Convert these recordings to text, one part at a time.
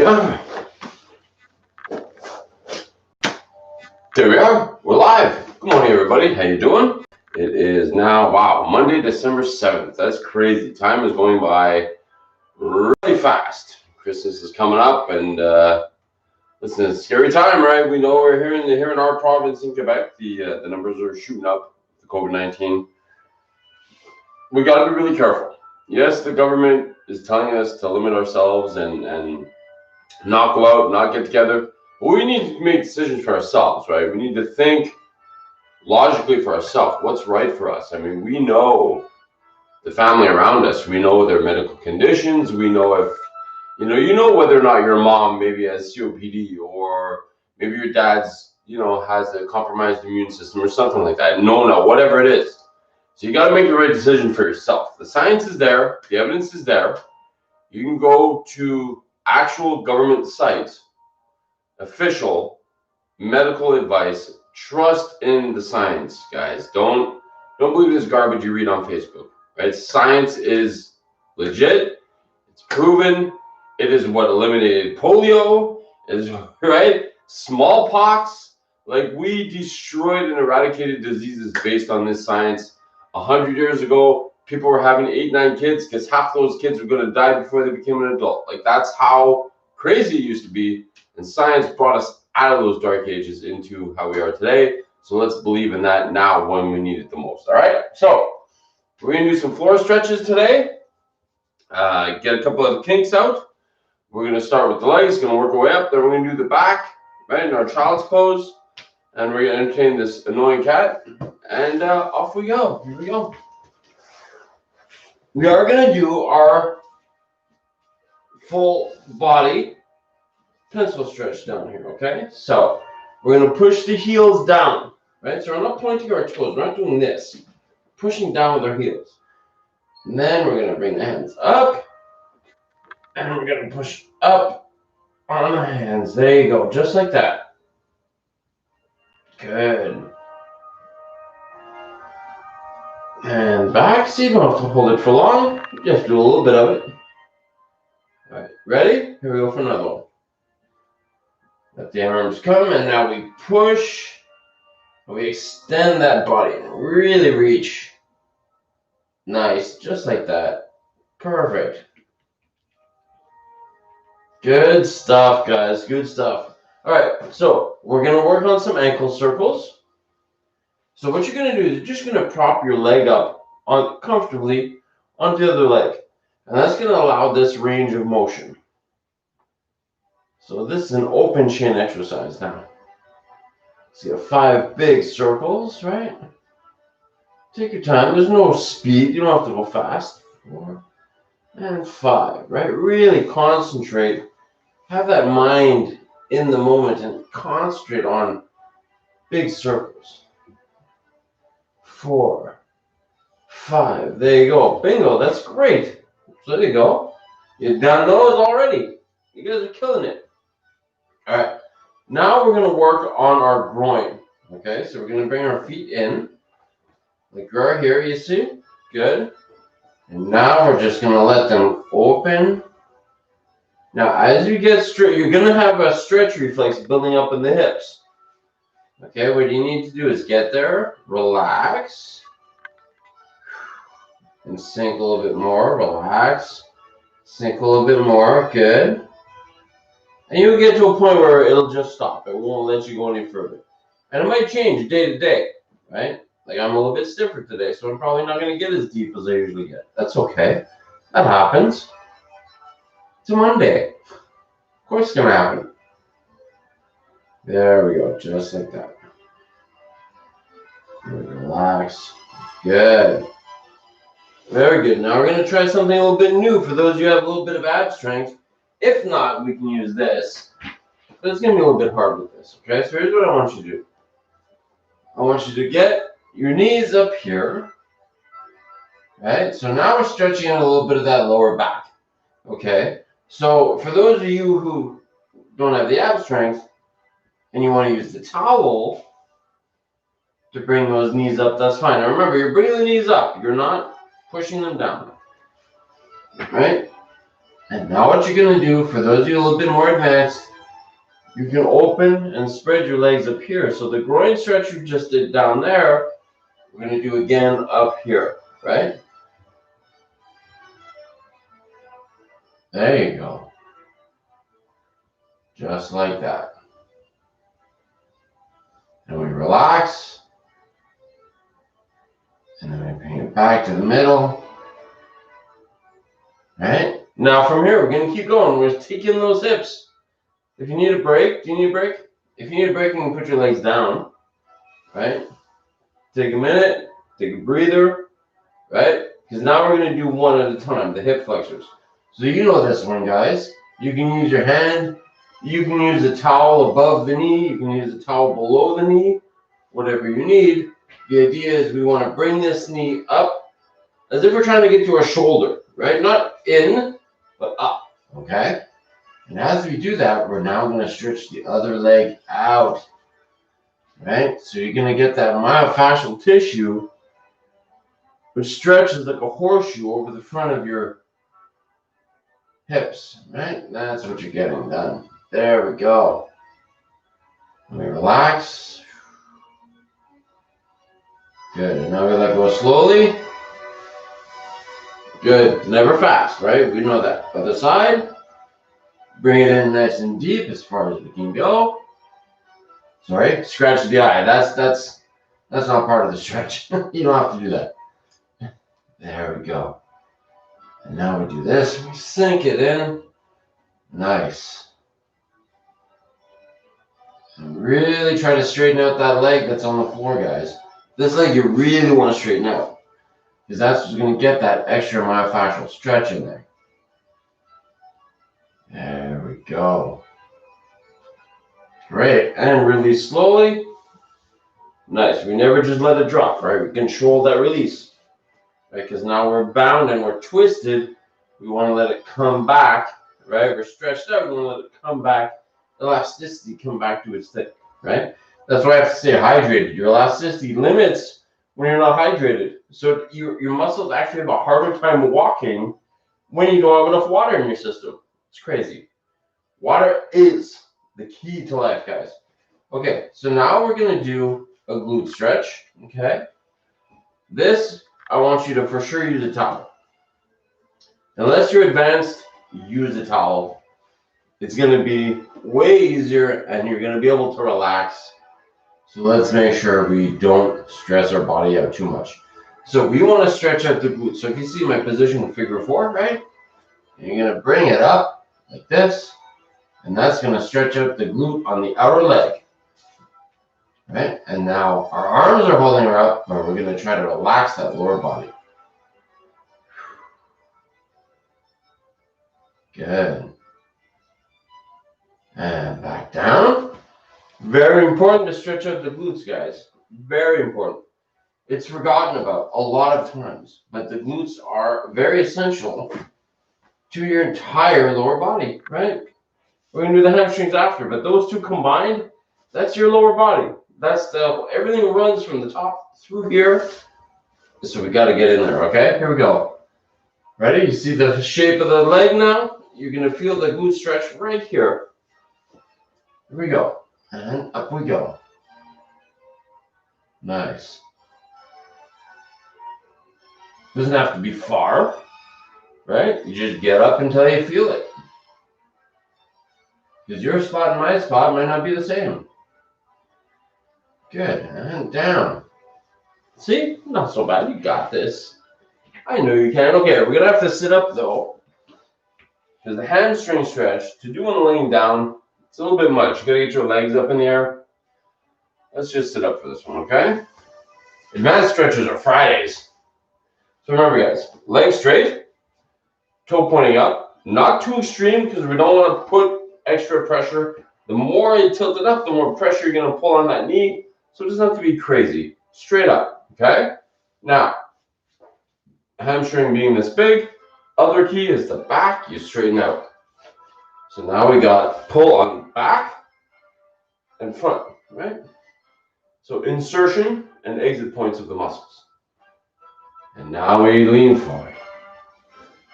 Yeah. There we are. We're live. Good morning, everybody. How you doing? It is now, wow, Monday, December 7th. That's crazy. Time is going by really fast. Christmas is coming up, and listen, it's a scary time, right? We know we're here in our province in Quebec. The numbers are shooting up with COVID-19. We got to be really careful. Yes, the government is telling us to limit ourselves and not go out, not get together. But we need to make decisions for ourselves, right? We need to think logically for ourselves. What's right for us? I mean, we know the family around us. We know their medical conditions. We know if, you know whether or not your mom maybe has COPD or maybe your dad's, has a compromised immune system or something like that. No, whatever it is. So you got to make the right decision for yourself. The science is there. The evidence is there. You can go to actual government sites, official medical advice. Trust in the science, guys. Don't believe this garbage you read on Facebook. Right? Science is legit. It's proven. It is what eliminated polio. Is right. Smallpox. Like, we destroyed and eradicated diseases based on this science. 100 years ago, people were having 8, 9 kids because half those kids were going to die before they became an adult. Like, that's how crazy it used to be. And science brought us out of those dark ages into how we are today. So let's believe in that now when we need it the most. All right. So we're going to do some floor stretches today. Get a couple of kinks out. We're going to start with the legs, going to work our way up. Then we're going to do the back, right, in our child's pose. And we're going to entertain this annoying cat. And off we go. Here we go. We are going to do our full body pencil stretch down here, okay? So we're going to push the heels down, right? So we're not pointing our toes. We're not doing this. Pushing down with our heels. And then we're going to bring the hands up. And we're going to push up on the hands. There you go. Just like that. Good. And back. So you don't have to hold it for long. Just do a little bit of it. All right. Ready? Here we go for another one. Let the arms come, and now we push. We extend that body and really reach. Nice, just like that. Perfect. Good stuff, guys. Good stuff. All right, so we're going to work on some ankle circles. So what you're going to do is you're just going to prop your leg up comfortably onto the other leg. And that's going to allow this range of motion. So this is an open chin exercise now. So you have 5 big circles, right? Take your time. There's no speed. You don't have to go fast. 4 and 5, right? Really concentrate. Have that mind in the moment and concentrate on big circles. 4, 5. There you go. Bingo. That's great. So there you go. You're down those already. You guys are killing it. All right. Now we're going to work on our groin. Okay, so we're going to bring our feet in. Like right here, you see? Good. And now we're just going to let them open. Now, as you get straight, you're going to have a stretch reflex building up in the hips. Okay, what you need to do is get there, relax, and sink a little bit more. Relax, sink a little bit more. Good. And you'll get to a point where it'll just stop. It won't let you go any further. And it might change day to day, right? Like, I'm a little bit stiffer today, so I'm probably not going to get as deep as I usually get. That's okay. That happens. It's a Monday. Of course it's going to happen. There we go. Just like that. Relax. Good. Very good. Now we're going to try something a little bit new for those of you who have a little bit of ab strength. If not, we can use this. But it's going to be a little bit hard with this. Okay, so here's what I want you to do. I want you to get your knees up here. Right? So now we're stretching out a little bit of that lower back. Okay? So for those of you who don't have the ab strength and you want to use the towel to bring those knees up, that's fine. Now remember, you're bringing the knees up. You're not pushing them down. Right? And now what you're going to do, for those of you a little bit more advanced, you can open and spread your legs up here. So the groin stretch you just did down there, we're going to do again up here, right? There you go. Just like that. And we relax. And then we bring it back to the middle. Right? Now from here, we're going to keep going. We're taking those hips. If you need a break, do you need a break? If you need a break, you can put your legs down. Right? Take a minute. Take a breather. Right? Because now we're going to do one at a time, the hip flexors. So you know this one, guys. You can use your hand. You can use a towel above the knee. You can use a towel below the knee. Whatever you need. The idea is we want to bring this knee up as if we're trying to get to our shoulder, right? Not in, but up, okay? And as we do that, we're now going to stretch the other leg out, right? So you're going to get that myofascial tissue, which stretches like a horseshoe over the front of your hips, right? That's what you're getting done. There we go. Let me relax. Good. And now we let go slowly. Good. Never fast, right? We know that. Other side. Bring it in nice and deep as far as we can go. Sorry, scratch the eye. That's not part of the stretch. You don't have to do that. There we go. And now we do this. We sink it in. Nice. And really try to straighten out that leg that's on the floor, guys. This leg you really want to straighten out, because that's what's going to get that extra myofascial stretch in there. There we go. Great. And release slowly. Nice. We never just let it drop, right? We control that release, right? Because now we're bound and we're twisted. We want to let it come back, right? We're stretched out. We want to let it come back. Elasticity come back to its thing, right? That's why I have to stay hydrated. Your elasticity limits when you're not hydrated. So your muscles actually have a harder time walking when you don't have enough water in your system. It's crazy. Water is the key to life, guys. Okay, so now we're going to do a glute stretch, okay? This, I want you to for sure use a towel. Unless you're advanced, use a towel. It's going to be way easier and you're going to be able to relax. So let's make sure we don't stress our body out too much. So we want to stretch out the glutes. So if you see my position in figure 4, right? You're going to bring it up like this. And that's going to stretch out the glute on the outer leg. Right? And now our arms are holding her up, but we're going to try to relax that lower body. Good. And back down. Very important to stretch out the glutes, guys. Very important. It's forgotten about a lot of times, but the glutes are very essential to your entire lower body, right? We're going to do the hamstrings after, but those two combined, that's your lower body. That's everything runs from the top through here. So we got to get in there, okay? Here we go. Ready? You see the shape of the leg now? You're going to feel the glute stretch right here. Here we go. And up we go. Nice. Doesn't have to be far, right? You just get up until you feel it. Because your spot and my spot might not be the same. Good. And down. See? Not so bad. You got this. I know you can. Okay, we're going to have to sit up, though. Because the hamstring stretch, to do when laying down, it's a little bit much. You got to get your legs up in the air. Let's just sit up for this one, okay? Advanced stretches are Fridays. So remember, guys, legs straight, toe pointing up. Not too extreme because we don't want to put extra pressure. The more you tilt it up, the more pressure you're going to pull on that knee. So it doesn't have to be crazy. Straight up, okay? Now, hamstring being this big, other key is the back. You straighten out. So now we got pull on back and front, right? So insertion and exit points of the muscles. And now we lean forward.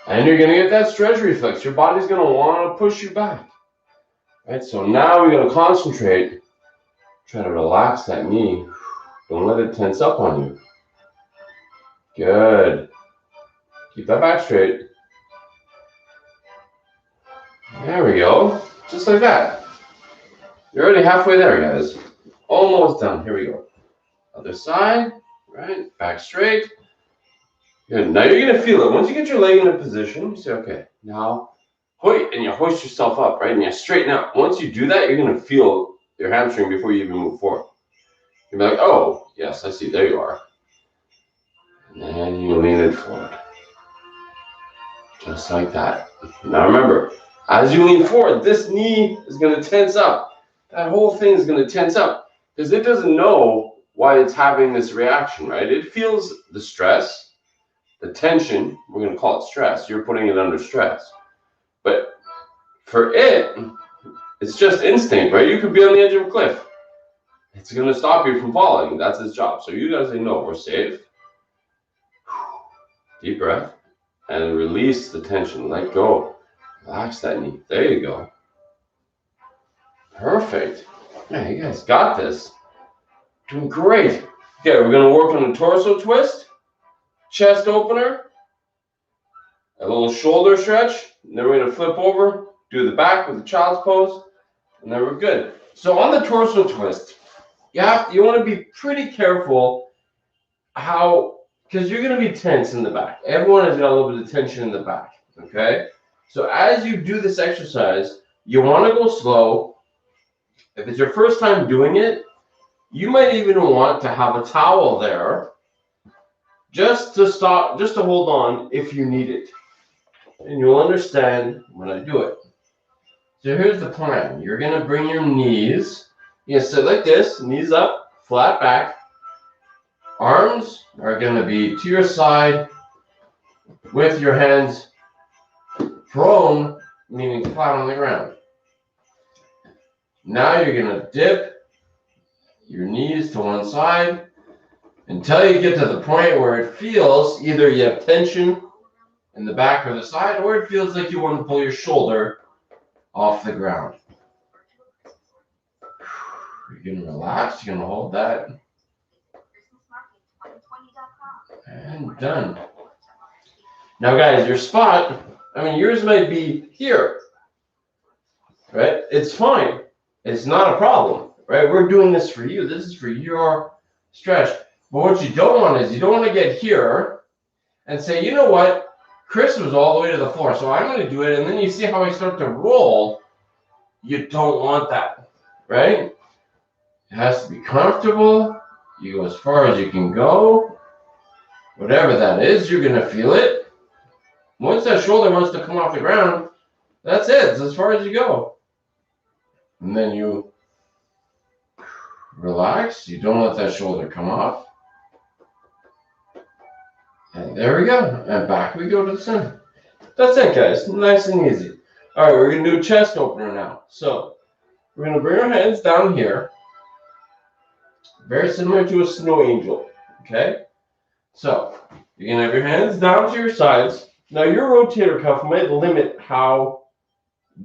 And you're going to get that stretch reflex. Your body's going to want to push you back. Right? So now we're going to concentrate. Try to relax that knee. Don't let it tense up on you. Good. Keep that back straight. There we go. Just like that. You're already halfway there, guys. Almost done. Here we go. Other side. Right. Back straight. Good. Now you're going to feel it. Once you get your leg in a position, you say, okay, now hoist, and you hoist yourself up, right? And you straighten out. Once you do that, you're going to feel your hamstring before you even move forward. You'll be like, oh, yes, I see. There you are. And then you lean it forward. Just like that. Now remember, as you lean forward, this knee is going to tense up. That whole thing is going to tense up because it doesn't know why it's having this reaction, right? It feels the stress, the tension. We're going to call it stress. You're putting it under stress. But for it, it's just instinct, right? You could be on the edge of a cliff. It's going to stop you from falling. That's its job. So you got to say, no, we're safe. Deep breath. And release the tension. Let go. Relax that knee. There you go. Perfect. Yeah, you guys got this. Doing great. Okay, we're going to work on the torso twist, chest opener, a little shoulder stretch, and then we're going to flip over, do the back with the child's pose, and then we're good. So on the torso twist, you want to be pretty careful because you're going to be tense in the back. Everyone has got a little bit of tension in the back, okay? So as you do this exercise, you want to go slow. If it's your first time doing it, you might even want to have a towel there just to hold on if you need it. And you'll understand when I do it. So here's the plan. You're going to bring your knees. You're going to sit like this, knees up, flat back. Arms are going to be to your side with your hands prone, meaning flat on the ground. Now you're going to dip your knees to one side until you get to the point where it feels either you have tension in the back or the side, or it feels like you want to pull your shoulder off the ground. You're going to relax. You're going to hold that. And done. Now, guys, your spot, yours might be here, right? It's fine. It's not a problem, right? We're doing this for you. This is for your stretch. But what you don't want is you don't want to get here and say, you know what? Chris was all the way to the floor, so I'm going to do it. And then you see how I start to roll. You don't want that, right? It has to be comfortable. You go as far as you can go. Whatever that is, you're going to feel it. Once that shoulder wants to come off the ground, that's it. It's as far as you go. And then you relax. You don't let that shoulder come off. And there we go. And back we go to the center. That's it, guys. Nice and easy. All right, we're going to do a chest opener now. So we're going to bring our hands down here. Very similar to a snow angel. Okay? So you're going to have your hands down to your sides. Now your rotator cuff might limit how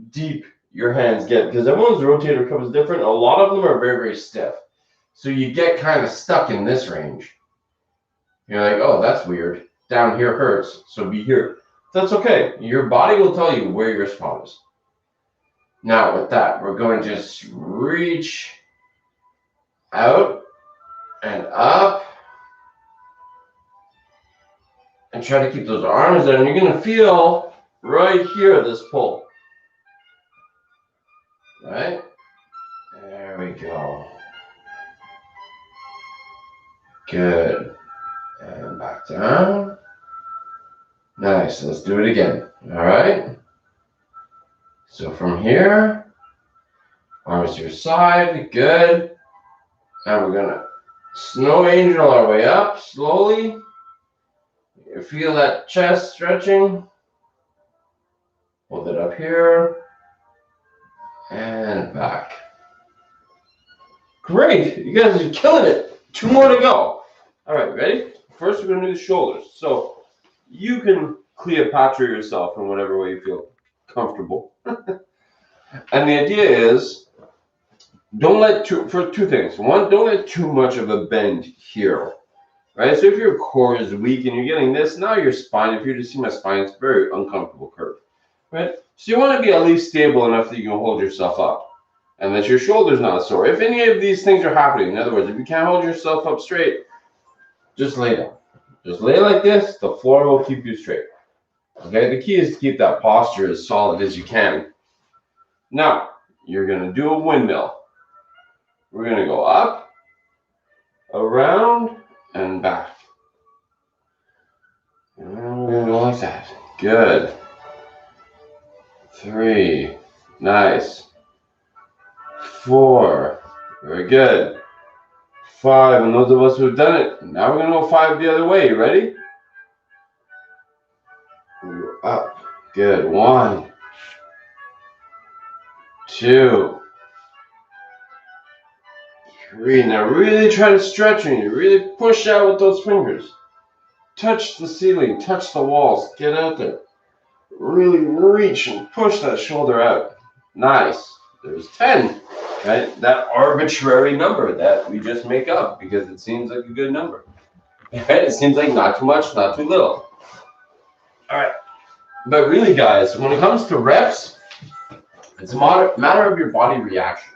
deep your hands get because everyone's rotator cuff is different. A lot of them are very, very stiff. So you get kind of stuck in this range. You're like, oh, that's weird. Down here hurts, so be here. That's okay. Your body will tell you where your spot is. Now with that, we're going to just reach out and up. And try to keep those arms there. And you're going to feel right here this pull. Right? There we go. Good. And back down. Nice. Let's do it again. All right? So from here, arms to your side. Good. And we're going to snow angel our way up slowly. You feel that chest stretching. Hold it up here. And back. Great. You guys are killing it. 2 more to go. All right, ready? First, we're going to do the shoulders. So you can Cleopatra yourself in whatever way you feel comfortable. And the idea is, don't let for two things. One, don't let too much of a bend here, right? So if your core is weak and you're getting this, now your spine, if you just see my spine, it's very uncomfortable curve, right? So you want to be at least stable enough that you can hold yourself up and that your shoulder's not sore. If any of these things are happening, in other words, if you can't hold yourself up straight, just lay down. Just lay like this. The floor will keep you straight. Okay, the key is to keep that posture as solid as you can. Now, you're going to do a windmill. We're going to go up, around, and back. And we're going to go like that. Good. 3. Nice. 4. Very good. 5. And those of us who've done it, now we're going to go 5 the other way. You ready? We're up. Good. 1. 2. 3. Now really try to stretch and you really push out with those fingers. Touch the ceiling, touch the walls, get out there. Really reach and push that shoulder out. Nice. There's 10, right? That arbitrary number that we just make up because it seems like a good number. Right? It seems like not too much, not too little. All right. But really, guys, when it comes to reps, it's a matter of your body reaction.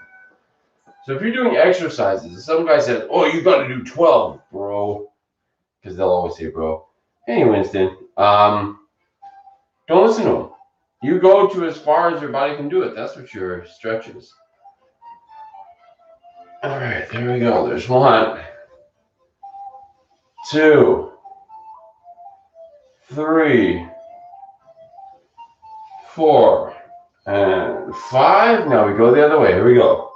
So if you're doing exercises, some guy says, oh, you got to do 12, bro. Because they'll always say, bro. Hey, Winston, don't listen to them. You go to as far as your body can do it. That's what your stretch is. All right, there we go. There's 1, 2, 3, 4, and 5. Now we go the other way. Here we go.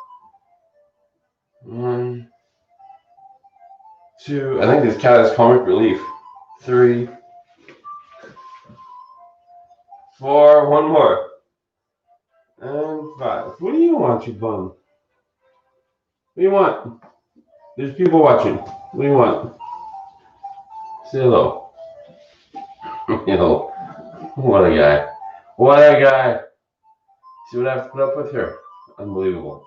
1, 2. I think this cat is comic relief. 3, 4. 1 more. And 5. What do you want, you bum? What do you want? There's people watching. What do you want? Say hello. Hello. What a guy. What a guy. See what I have to put up with here? Unbelievable.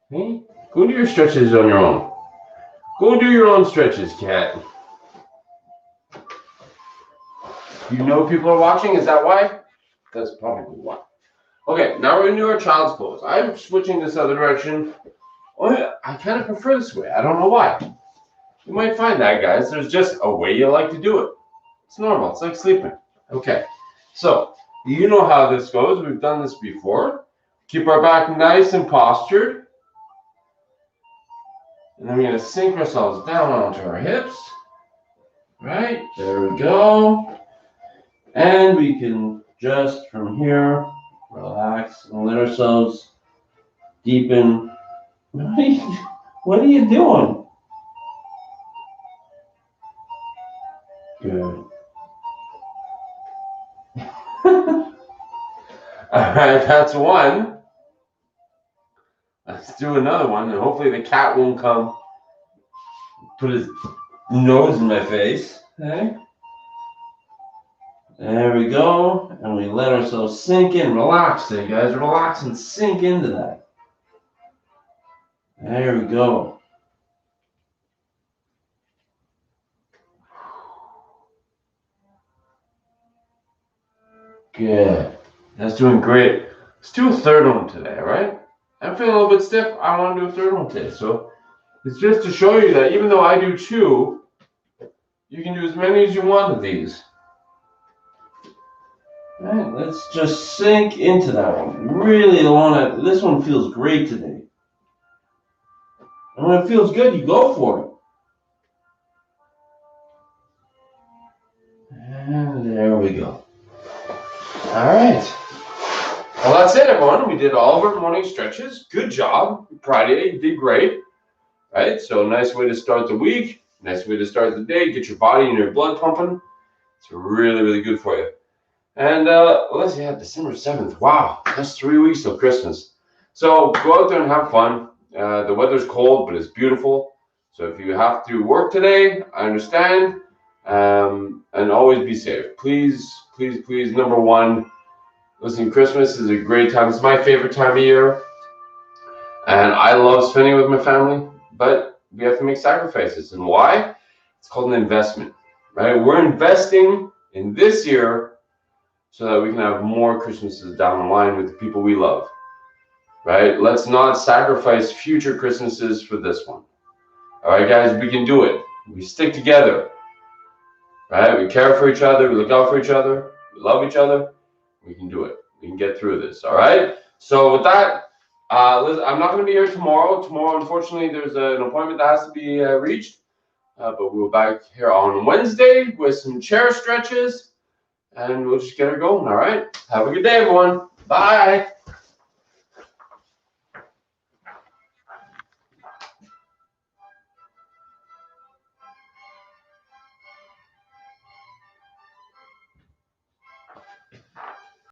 Hey, go do your stretches on your own. Go do your own stretches, cat. You know people are watching? Is that why? That's probably why. Okay, now we're going to do our child's pose. I'm switching this other direction. Oh, I kind of prefer this way. I don't know why. You might find that, guys. There's just a way you like to do it. It's normal. It's like sleeping. Okay, so you know how this goes. We've done this before. Keep our back nice and postured. And then we're going to sink ourselves down onto our hips. Right, there we go. And we can just from here relax and let ourselves deepen. What are you doing? Good. All right, that's 1. Let's do another one, and hopefully the cat won't come put his nose in my face. Okay. There we go, and we let ourselves sink in. Relax there, guys. Relax and sink into that. There we go. Good. That's doing great. Let's do a third one today, all right? I'm feeling a little bit stiff. I want to do a third one today. So it's just to show you that even though I do 2, you can do as many as you want of these. All right, let's just sink into that one. Really don't want to. This one feels great today. And when it feels good, you go for it. And there we go. All right. Well, that's it, everyone. We did all of our morning stretches. Good job. Proud of you. You did great. Right? So nice way to start the week. Nice way to start the day. Get your body and your blood pumping. It's really, really good for you. And let's see, December 7th. Wow, that's 3 weeks till Christmas. So go out there and have fun. The weather's cold, but it's beautiful. So if you have to work today, I understand. and always be safe. Please, please, please. Number one, listen, Christmas is a great time. It's my favorite time of year, and I love spending it with my family, but we have to make sacrifices. And why? It's called an investment, right? We're investing in this year so that we can have more Christmases down the line with the people we love, right? Let's not sacrifice future Christmases for this one. All right, guys, we can do it. We stick together, right? We care for each other. We look out for each other. We love each other. We can do it. We can get through this, all right? So with that, listen, I'm not going to be here tomorrow. Tomorrow, unfortunately, there's an appointment that has to be reached. But we'll be back here on Wednesday with some chair stretches, and we'll just get her going, all right? Have a good day, everyone. Bye.